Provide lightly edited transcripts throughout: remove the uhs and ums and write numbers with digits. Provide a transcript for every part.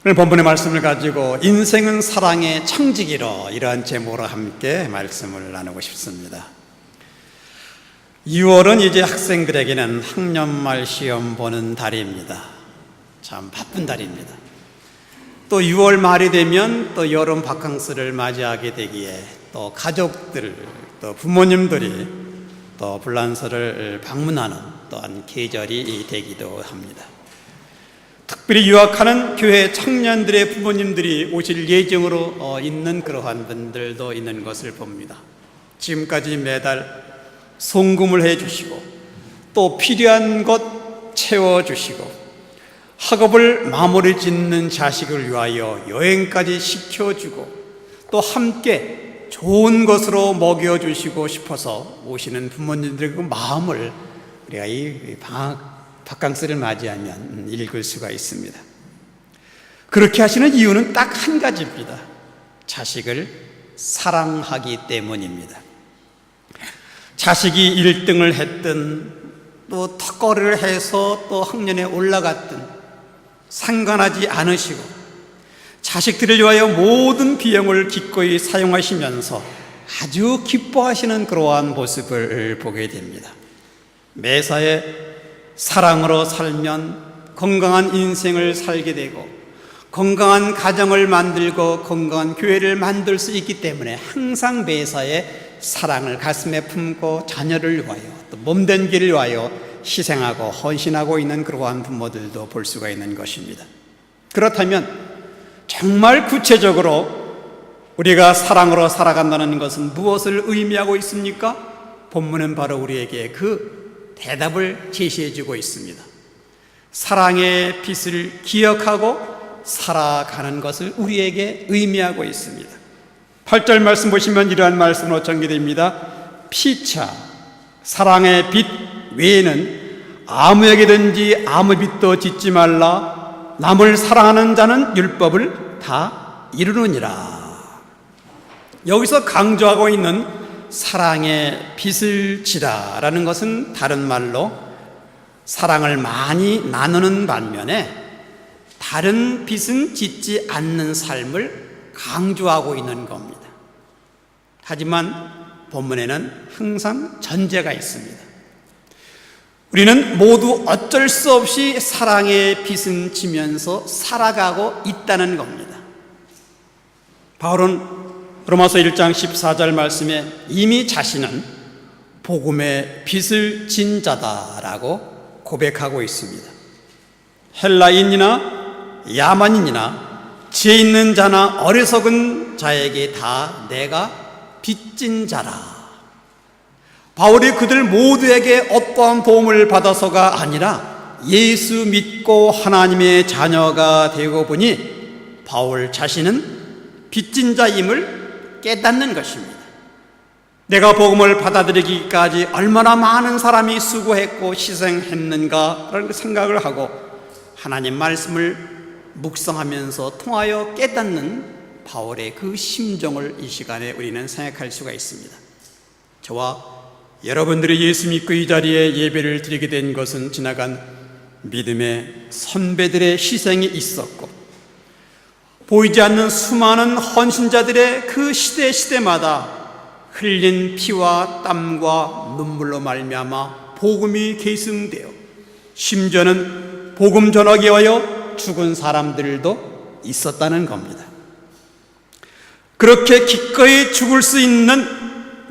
오늘 본문의 말씀을 가지고 인생은 사랑의 청지기로, 이러한 제목으로 함께 말씀을 나누고 싶습니다. 6월은 이제 학생들에게는 학년말 시험 보는 달입니다. 참 바쁜 달입니다. 또 6월 말이 되면 또 여름 바캉스를 맞이하게 되기에 또 가족들, 또 부모님들이 또 불란서를 방문하는 또한 계절이 되기도 합니다. 특별히 유학하는 교회 청년들의 부모님들이 오실 예정으로 있는 그러한 분들도 있는 것을 봅니다. 지금까지 매달 송금을 해주시고 또 필요한 것 채워주시고 학업을 마무리 짓는 자식을 위하여 여행까지 시켜주고 또 함께 좋은 것으로 먹여주시고 싶어서 오시는 부모님들의 그 마음을 우리가 이 바캉스를 맞이하면 읽을 수가 있습니다. 그렇게 하시는 이유는 딱 한 가지입니다. 자식을 사랑하기 때문입니다. 자식이 1등을 했든 또 턱걸이를 해서 또 학년에 올라갔든 상관하지 않으시고 자식들을 위하여 모든 비용을 기꺼이 사용하시면서 아주 기뻐하시는 그러한 모습을 보게 됩니다. 매사에 사랑으로 살면 건강한 인생을 살게 되고 건강한 가정을 만들고 건강한 교회를 만들 수 있기 때문에 항상 매사에 사랑을 가슴에 품고 자녀를 위하여 또 몸된 길을 위하여 희생하고 헌신하고 있는 그러한 부모들도 볼 수가 있는 것입니다. 그렇다면 정말 구체적으로 우리가 사랑으로 살아간다는 것은 무엇을 의미하고 있습니까? 본문은 바로 우리에게 그 대답을 제시해주고 있습니다. 사랑의 빛을 기억하고 살아가는 것을 우리에게 의미하고 있습니다. 8절 말씀 보시면 이러한 말씀으로 전개됩니다. 피차 사랑의 빛 외에는 아무에게든지 아무 빛도 짓지 말라. 남을 사랑하는 자는 율법을 다 이루느니라. 여기서 강조하고 있는 사랑의 빛을 지라라는 것은 다른 말로 사랑을 많이 나누는 반면에 다른 빛은 짓지 않는 삶을 강조하고 있는 겁니다. 하지만 본문에는 항상 전제가 있습니다. 우리는 모두 어쩔 수 없이 사랑의 빛은 지면서 살아가고 있다는 겁니다. 바울은 로마서 1장 14절 말씀에 이미 자신은 복음의 빛을 진 자다라고 고백하고 있습니다. 헬라인이나 야만인이나 지혜 있는 자나 어리석은 자에게 다 내가 빚진 자라. 바울이 그들 모두에게 어떠한 도움을 받아서가 아니라 예수 믿고 하나님의 자녀가 되고 보니 바울 자신은 빚진 자임을 깨닫는 것입니다. 내가 복음을 받아들이기까지 얼마나 많은 사람이 수고했고 희생했는가라는 생각을 하고 하나님 말씀을 묵상하면서 통하여 깨닫는 바울의 그 심정을 이 시간에 우리는 생각할 수가 있습니다. 저와 여러분들이 예수 믿고 이 자리에 예배를 드리게 된 것은 지나간 믿음의 선배들의 희생이 있었고 보이지 않는 수많은 헌신자들의 그 시대마다 흘린 피와 땀과 눈물로 말미암아 복음이 계승되어 심지어는 복음 전하기 위하여 죽은 사람들도 있었다는 겁니다. 그렇게 기꺼이 죽을 수 있는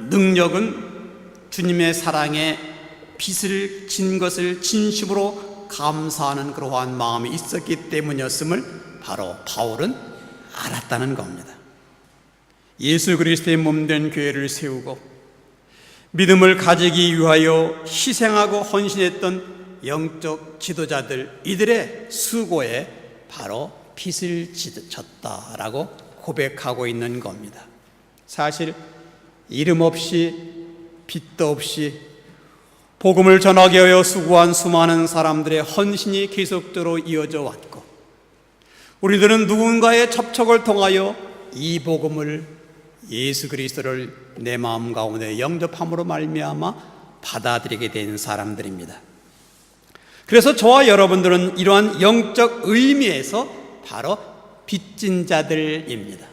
능력은 주님의 사랑에 빛을 진 것을 진심으로 감사하는 그러한 마음이 있었기 때문이었음을 바로 바울은 알았다는 겁니다. 예수 그리스도의 몸된 교회를 세우고 믿음을 가지기 위하여 희생하고 헌신했던 영적 지도자들, 이들의 수고에 바로 빛을 졌다라고 고백하고 있는 겁니다. 사실 이름 없이 빛도 없이 복음을 전하기 위하여 수고한 수많은 사람들의 헌신이 계속적으로 이어져 왔고 우리들은 누군가의 접촉을 통하여 이 복음을 예수 그리스도를 내 마음 가운데 영접함으로 말미암아 받아들이게 된 사람들입니다. 그래서 저와 여러분들은 이러한 영적 의미에서 바로 빚진 자들입니다.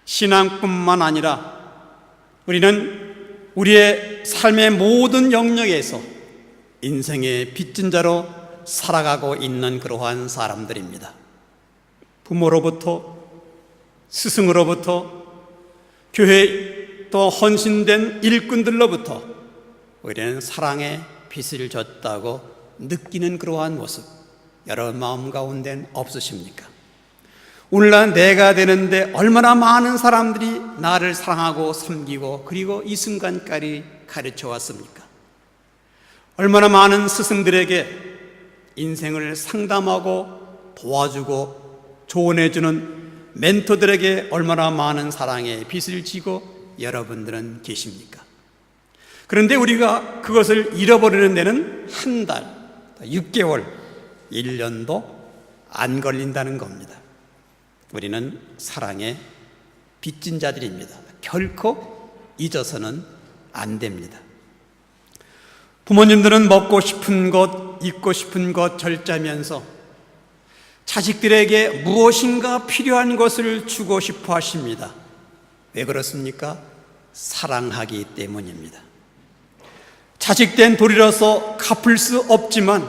신앙뿐만 아니라 우리는 우리의 삶의 모든 영역에서 인생의 빚진 자로 살아가고 있는 그러한 사람들입니다. 부모로부터, 스승으로부터, 교회에 또 헌신된 일꾼들로부터 우리는 사랑의 빚을 졌다고 느끼는 그러한 모습, 여러분 마음 가운데는 없으십니까? 오늘날 내가 되는데 얼마나 많은 사람들이 나를 사랑하고 섬기고 그리고 이 순간까지 가르쳐 왔습니까? 얼마나 많은 스승들에게 인생을 상담하고 도와주고 조언해주는 멘토들에게 얼마나 많은 사랑의 빚을 지고 여러분들은 계십니까? 그런데 우리가 그것을 잃어버리는 데는 한 달, 6개월, 1년도 안 걸린다는 겁니다. 우리는 사랑의 빚진 자들입니다. 결코 잊어서는 안 됩니다. 부모님들은 먹고 싶은 것, 입고 싶은 것 절제하면서 자식들에게 무엇인가 필요한 것을 주고 싶어 하십니다. 왜 그렇습니까? 사랑하기 때문입니다. 자식된 도리로서 갚을 수 없지만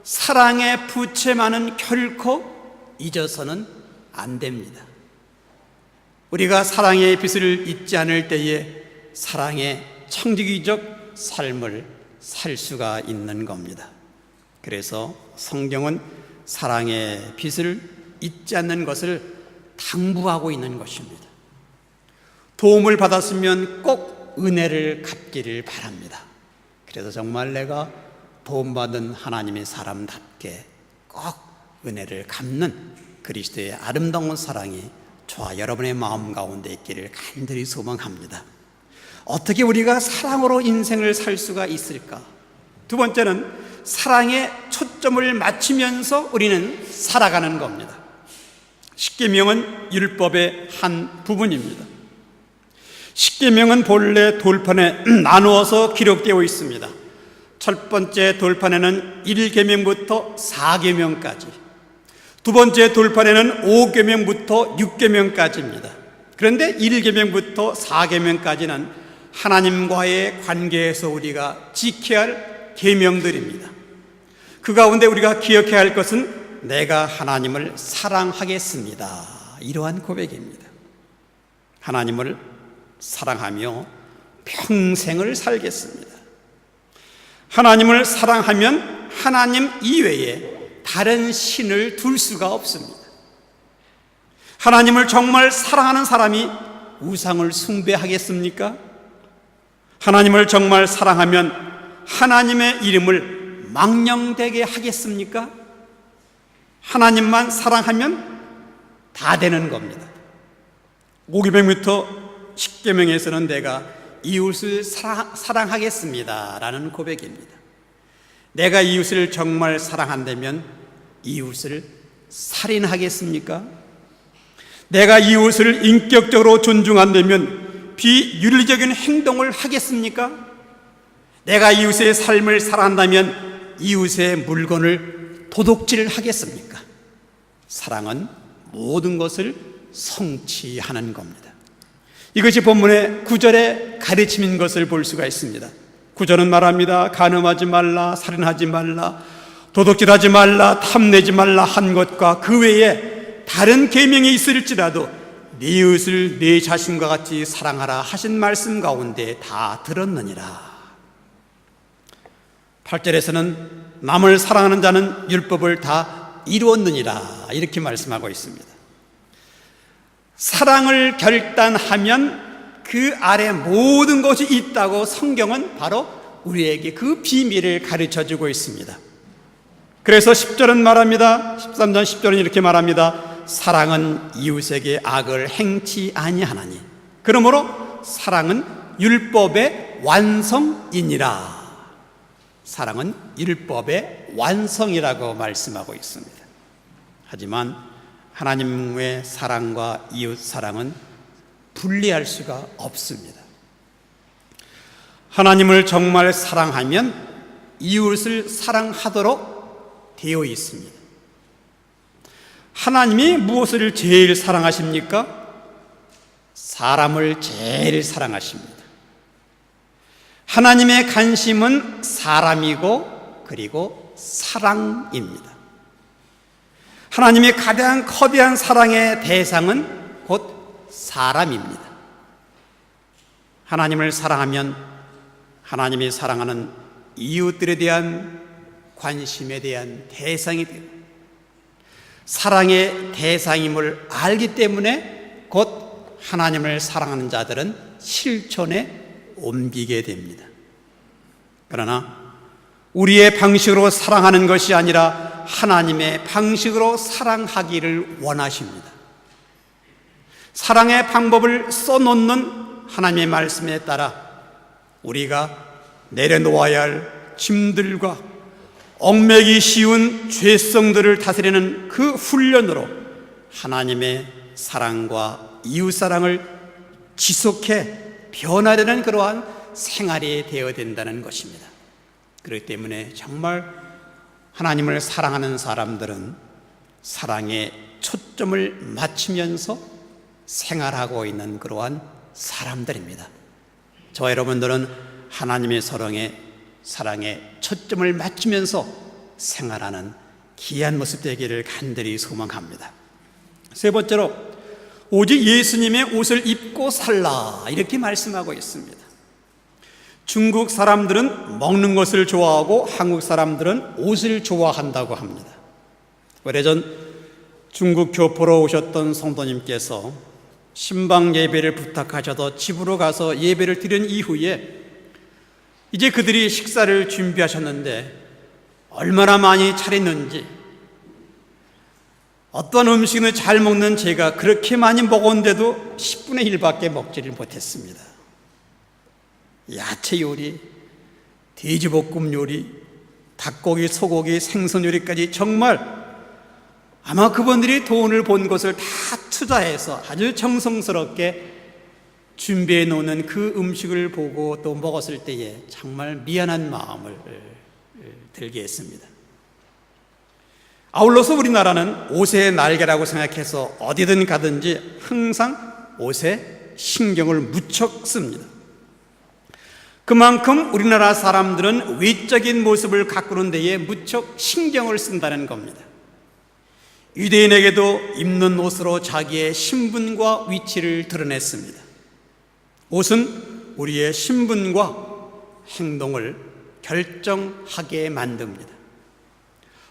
사랑의 부채만은 결코 잊어서는 안 됩니다. 우리가 사랑의 빚을 잊지 않을 때에 사랑의 청지기적 삶을 살 수가 있는 겁니다. 그래서 성경은 사랑의 빚을 잊지 않는 것을 당부하고 있는 것입니다. 도움을 받았으면 꼭 은혜를 갚기를 바랍니다. 그래서 정말 내가 도움받은 하나님의 사람답게 꼭 은혜를 갚는 그리스도의 아름다운 사랑이 저와 여러분의 마음 가운데 있기를 간절히 소망합니다. 어떻게 우리가 사랑으로 인생을 살 수가 있을까? 두 번째는 사랑에 초점을 맞추면서 우리는 살아가는 겁니다. 십계명은 율법의 한 부분입니다. 십계명은 본래 돌판에 나누어서 기록되어 있습니다. 첫 번째 돌판에는 1계명부터 4계명까지, 두 번째 돌판에는 5계명부터 6계명까지입니다. 그런데 1계명부터 4계명까지는 하나님과의 관계에서 우리가 지켜야 할 계명들입니다. 그 가운데 우리가 기억해야 할 것은 내가 하나님을 사랑하겠습니다. 이러한 고백입니다. 하나님을 사랑하며 평생을 살겠습니다. 하나님을 사랑하면 하나님 이외에 다른 신을 둘 수가 없습니다. 하나님을 정말 사랑하는 사람이 우상을 숭배하겠습니까? 하나님을 정말 사랑하면 하나님의 이름을 망령되게 하겠습니까? 하나님만 사랑하면 다 되는 겁니다. 5계명부터 10계명에서는 내가 이웃을 사랑하겠습니다 라는 고백입니다. 내가 이웃을 정말 사랑한다면 이웃을 살인하겠습니까? 내가 이웃을 인격적으로 존중한다면 비윤리적인 행동을 하겠습니까? 내가 이웃의 삶을 사랑한다면 이웃의 물건을 도둑질 하겠습니까? 사랑은 모든 것을 성취하는 겁니다. 이것이 본문의 9절의 가르침인 것을 볼 수가 있습니다. 9절은 말합니다. 간음하지 말라, 살인하지 말라, 도둑질하지 말라, 탐내지 말라 한 것과 그 외에 다른 계명이 있을지라도 네 이웃을 네 자신과 같이 사랑하라 하신 말씀 가운데 다 들었느니라. 8절에서는 남을 사랑하는 자는 율법을 다 이루었느니라 이렇게 말씀하고 있습니다. 사랑을 결단하면 그 아래 모든 것이 있다고 성경은 바로 우리에게 그 비밀을 가르쳐주고 있습니다. 그래서 10절은 말합니다. 13절 10절은 이렇게 말합니다. 사랑은 이웃에게 악을 행치 아니하나니 그러므로 사랑은 율법의 완성이니라. 사랑은 율법의 완성이라고 말씀하고 있습니다. 하지만 하나님의 사랑과 이웃 사랑은 분리할 수가 없습니다. 하나님을 정말 사랑하면 이웃을 사랑하도록 되어 있습니다. 하나님이 무엇을 제일 사랑하십니까? 사람을 제일 사랑하십니다. 하나님의 관심은 사람이고 그리고 사랑입니다. 하나님의 가장 거대한 사랑의 대상은 곧 사람입니다. 하나님을 사랑하면 하나님이 사랑하는 이웃들에 대한 관심에 대한 대상이 되고, 사랑의 대상임을 알기 때문에 곧 하나님을 사랑하는 자들은 실천에 옮기게 됩니다. 그러나 우리의 방식으로 사랑하는 것이 아니라 하나님의 방식으로 사랑하기를 원하십니다. 사랑의 방법을 써놓는 하나님의 말씀에 따라 우리가 내려놓아야 할 짐들과 얽매기 쉬운 죄성들을 다스리는 그 훈련으로 하나님의 사랑과 이웃사랑을 지속해 변화되는 그러한 생활이 되어야 된다는 것입니다. 그렇기 때문에 정말 하나님을 사랑하는 사람들은 사랑에 초점을 맞추면서 생활하고 있는 그러한 사람들입니다. 저와 여러분들은 하나님의 사랑에 초점을 맞추면서 생활하는 귀한 모습 되기를 간절히 소망합니다. 세 번째로, 오직 예수님의 옷을 입고 살라, 이렇게 말씀하고 있습니다. 중국 사람들은 먹는 것을 좋아하고 한국 사람들은 옷을 좋아한다고 합니다. 오래전 중국 교포로 오셨던 성도님께서 신방 예배를 부탁하셔서 집으로 가서 예배를 드린 이후에 이제 그들이 식사를 준비하셨는데 얼마나 많이 차렸는지, 어떤 음식은 잘 먹는 제가 그렇게 많이 먹었는데도 10분의 1밖에 먹지를 못했습니다. 야채 요리, 돼지볶음 요리, 닭고기, 소고기, 생선 요리까지 정말 아마 그분들이 돈을 본 것을 다 투자해서 아주 정성스럽게 준비해 놓는 그 음식을 보고 또 먹었을 때에 정말 미안한 마음을 들게 했습니다. 아울러서 우리나라는 옷의 날개라고 생각해서 어디든 가든지 항상 옷에 신경을 무척 씁니다. 그만큼 우리나라 사람들은 외적인 모습을 가꾸는 데에 무척 신경을 쓴다는 겁니다. 유대인에게도 입는 옷으로 자기의 신분과 위치를 드러냈습니다. 옷은 우리의 신분과 행동을 결정하게 만듭니다.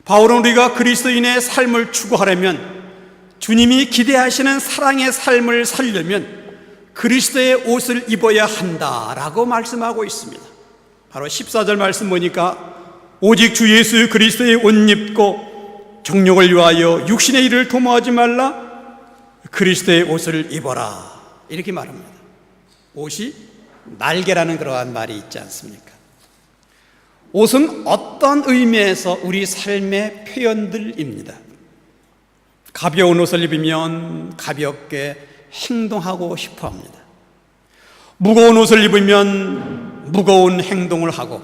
바울은 우리가 그리스도인의 삶을 추구하려면, 주님이 기대하시는 사랑의 삶을 살려면 그리스도의 옷을 입어야 한다라고 말씀하고 있습니다. 바로 14절 말씀 보니까 오직 주 예수 그리스도의 옷 입고 정욕을 위하여 육신의 일을 도모하지 말라, 그리스도의 옷을 입어라, 이렇게 말합니다. 옷이 날개라는 그러한 말이 있지 않습니까? 옷은 어떤 의미에서 우리 삶의 표현들입니다. 가벼운 옷을 입으면 가볍게 행동하고 싶어 합니다. 무거운 옷을 입으면 무거운 행동을 하고,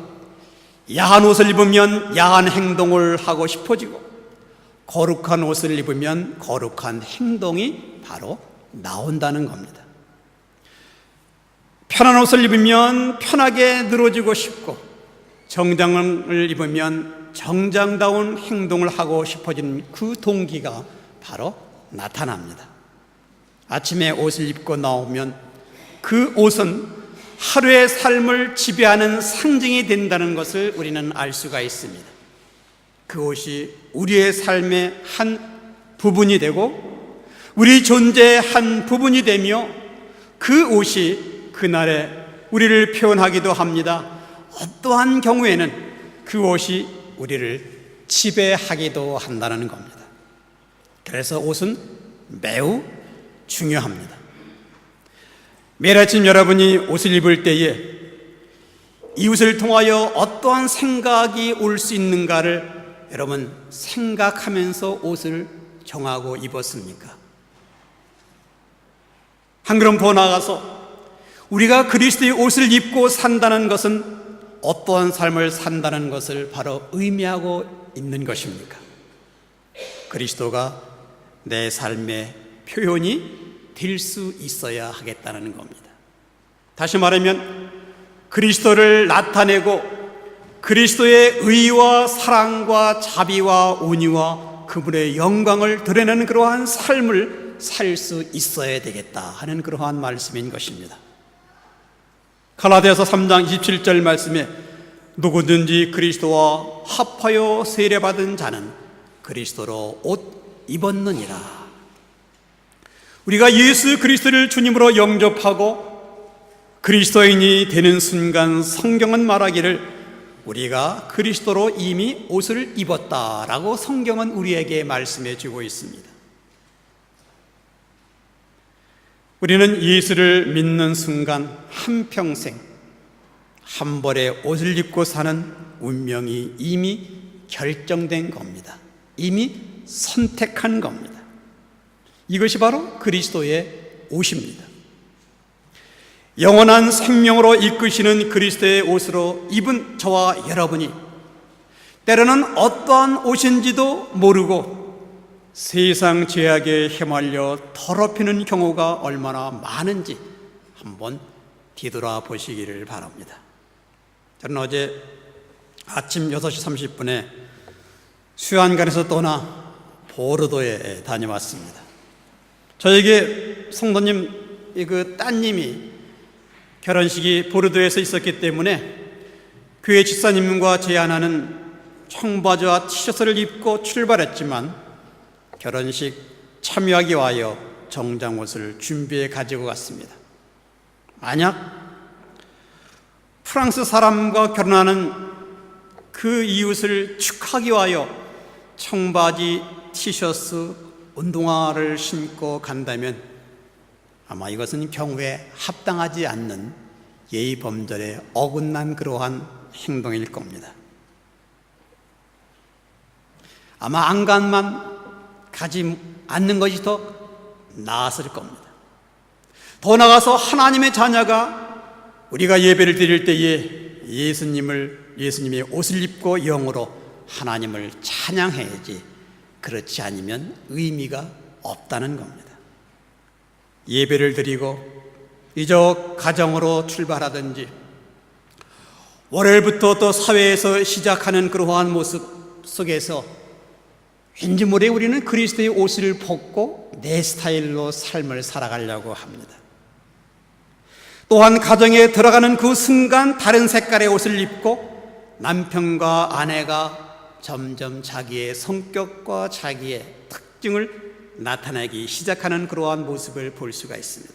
야한 옷을 입으면 야한 행동을 하고 싶어지고, 거룩한 옷을 입으면 거룩한 행동이 바로 나온다는 겁니다. 편한 옷을 입으면 편하게 늘어지고 싶고, 정장을 입으면 정장다운 행동을 하고 싶어지는 그 동기가 바로 나타납니다. 아침에 옷을 입고 나오면 그 옷은 하루의 삶을 지배하는 상징이 된다는 것을 우리는 알 수가 있습니다. 그 옷이 우리의 삶의 한 부분이 되고 우리 존재의 한 부분이 되며, 그 옷이 그날에 우리를 표현하기도 합니다. 어떠한 경우에는 그 옷이 우리를 지배하기도 한다는 겁니다. 그래서 옷은 매우 중요합니다. 매일 아침 여러분이 옷을 입을 때에 이웃을 통하여 어떠한 생각이 올 수 있는가를 여러분 생각하면서 옷을 정하고 입었습니까? 한 걸음 더 나아가서 우리가 그리스도의 옷을 입고 산다는 것은 어떠한 삶을 산다는 것을 바로 의미하고 있는 것입니까? 그리스도가 내 삶의 표현이 될 수 있어야 하겠다는 겁니다. 다시 말하면 그리스도를 나타내고 그리스도의 의와 사랑과 자비와 온유와 그분의 영광을 드러내는 그러한 삶을 살 수 있어야 되겠다 하는 그러한 말씀인 것입니다. 갈라디아서 3장 27절 말씀에 누구든지 그리스도와 합하여 세례받은 자는 그리스도로 옷 입었느니라. 우리가 예수 그리스도를 주님으로 영접하고 그리스도인이 되는 순간 성경은 말하기를 우리가 그리스도로 이미 옷을 입었다라고 성경은 우리에게 말씀해 주고 있습니다. 우리는 예수를 믿는 순간 한평생 한 벌의 옷을 입고 사는 운명이 이미 결정된 겁니다. 이미 선택한 겁니다. 이것이 바로 그리스도의 옷입니다. 영원한 생명으로 이끄시는 그리스도의 옷으로 입은 저와 여러분이 때로는 어떠한 옷인지도 모르고 세상 죄악에 휘말려 더럽히는 경우가 얼마나 많은지 한번 뒤돌아보시기를 바랍니다. 저는 어제 아침 6시 30분에 수안간에서 떠나 보르도에 다녀왔습니다. 저에게 성도님 그 따님이 결혼식이 보르도에서 있었기 때문에 교회 집사님과 제 하나는 청바지와 티셔츠를 입고 출발했지만 결혼식 참여하기 위하여 정장옷을 준비해 가지고 갔습니다. 만약 프랑스 사람과 결혼하는 그 이웃을 축하하기 위하여 청바지, 티셔츠, 운동화를 신고 간다면 아마 이것은 경우에 합당하지 않는 예의 범절에 어긋난 그러한 행동일 겁니다. 아마 안간만 가지 않는 것이 더 나았을 겁니다. 더 나아가서 하나님의 자녀가 우리가 예배를 드릴 때에 예수님의 옷을 입고 영으로 하나님을 찬양해야지 그렇지 않으면 의미가 없다는 겁니다. 예배를 드리고 이저 가정으로 출발하든지 월요일부터 또 사회에서 시작하는 그러한 모습 속에서 왠지 모르게 우리는 그리스도의 옷을 벗고 내 스타일로 삶을 살아가려고 합니다. 또한 가정에 들어가는 그 순간 다른 색깔의 옷을 입고 남편과 아내가 점점 자기의 성격과 자기의 특징을 나타내기 시작하는 그러한 모습을 볼 수가 있습니다.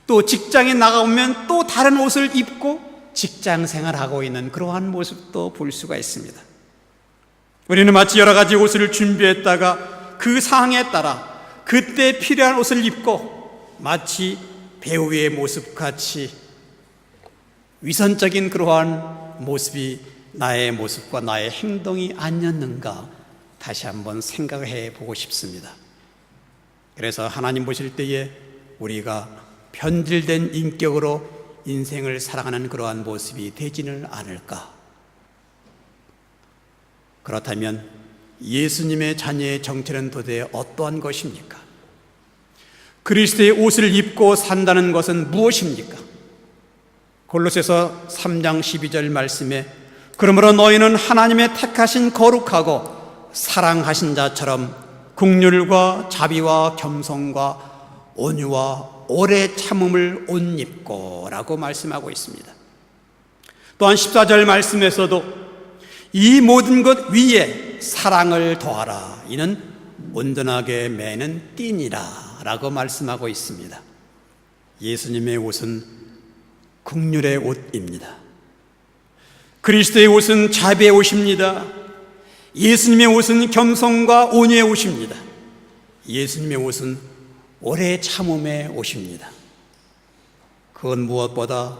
또 직장에 나가보면 또 다른 옷을 입고 직장 생활하고 있는 그러한 모습도 볼 수가 있습니다. 우리는 마치 여러 가지 옷을 준비했다가 그 상황에 따라 그때 필요한 옷을 입고 마치 배우의 모습같이 위선적인 그러한 모습이 나의 모습과 나의 행동이 아니었는가 다시 한번 생각해 보고 싶습니다. 그래서 하나님 보실 때에 우리가 변질된 인격으로 인생을 살아가는 그러한 모습이 되지는 않을까? 그렇다면 예수님의 자녀의 정체는 도대체 어떠한 것입니까? 그리스도의 옷을 입고 산다는 것은 무엇입니까? 골로새서 3장 12절 말씀에 그러므로 너희는 하나님의 택하신 거룩하고 사랑하신 자처럼 긍휼과 자비와 겸손과 온유와 오래 참음을 옷 입고 라고 말씀하고 있습니다. 또한 14절 말씀에서도 이 모든 것 위에 사랑을 더하라 이는 온전하게 매는 띠니라 라고 말씀하고 있습니다. 예수님의 옷은 긍휼의 옷입니다. 그리스도의 옷은 자비의 옷입니다. 예수님의 옷은 겸손과 온유의 옷입니다. 예수님의 옷은 오래 참음의 옷입니다. 그건 무엇보다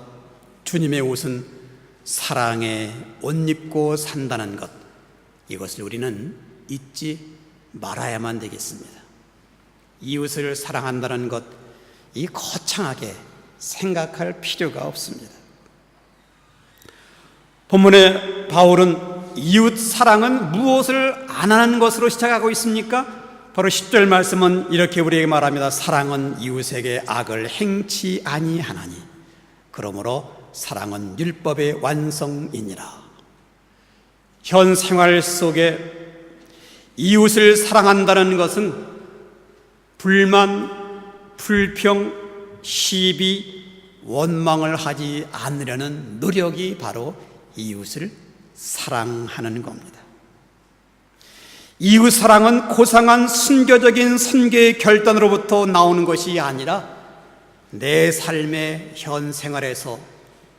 주님의 옷은 사랑에 옷 입고 산다는 것, 이것을 우리는 잊지 말아야만 되겠습니다. 이웃을 사랑한다는 것, 이 거창하게 생각할 필요가 없습니다. 본문에 바울은 이웃 사랑은 무엇을 안 하는 것으로 시작하고 있습니까? 바로 10절 말씀은 이렇게 우리에게 말합니다. 사랑은 이웃에게 악을 행치 아니하나니 그러므로 사랑은 율법의 완성이니라. 현 생활 속에 이웃을 사랑한다는 것은 불만, 불평, 시비, 원망을 하지 않으려는 노력이 바로 이웃을 사랑하는 겁니다. 이웃 사랑은 고상한 순교적인 선교의 결단으로부터 나오는 것이 아니라 내 삶의 현 생활에서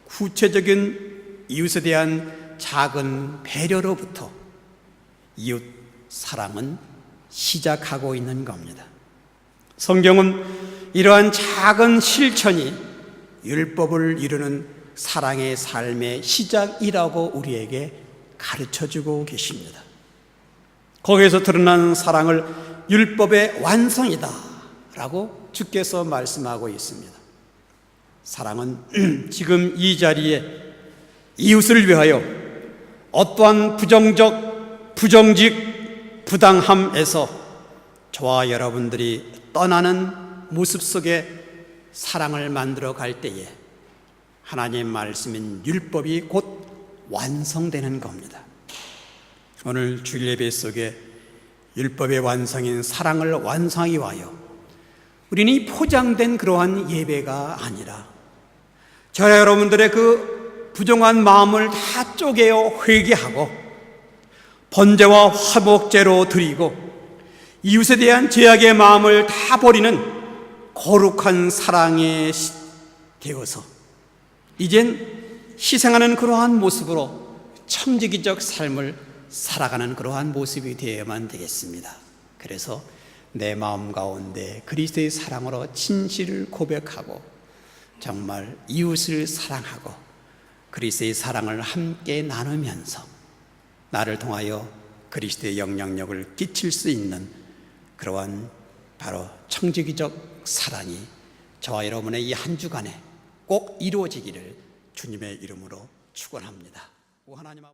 구체적인 이웃에 대한 작은 배려로부터 이웃 사랑은 시작하고 있는 겁니다. 성경은 이러한 작은 실천이 율법을 이루는 사랑의 삶의 시작이라고 우리에게 가르쳐주고 계십니다. 거기에서 드러나는 사랑을 율법의 완성이다 라고 주께서 말씀하고 있습니다. 사랑은 지금 이 자리에 이웃을 위하여 어떠한 부정직, 부당함에서 저와 여러분들이 떠나는 모습 속에 사랑을 만들어 갈 때에 하나님의 말씀인 율법이 곧 완성되는 겁니다. 오늘 주일 예배 속에 율법의 완성인 사랑을 완성하기 위하여 우리는 이 포장된 그러한 예배가 아니라 저와 여러분들의 그 부정한 마음을 다 쪼개어 회개하고 번제와 화목제로 드리고 이웃에 대한 죄악의 마음을 다 버리는 거룩한 사랑에 되어서 이젠 희생하는 그러한 모습으로 청지기적 삶을 살아가는 그러한 모습이 되어야만 되겠습니다. 그래서 내 마음 가운데 그리스도의 사랑으로 진실을 고백하고 정말 이웃을 사랑하고 그리스도의 사랑을 함께 나누면서 나를 통하여 그리스도의 영향력을 끼칠 수 있는 그러한 바로 청지기적 사랑이 저와 여러분의 이 한 주간에 꼭 이루어지기를 주님의 이름으로 축원합니다. 하나님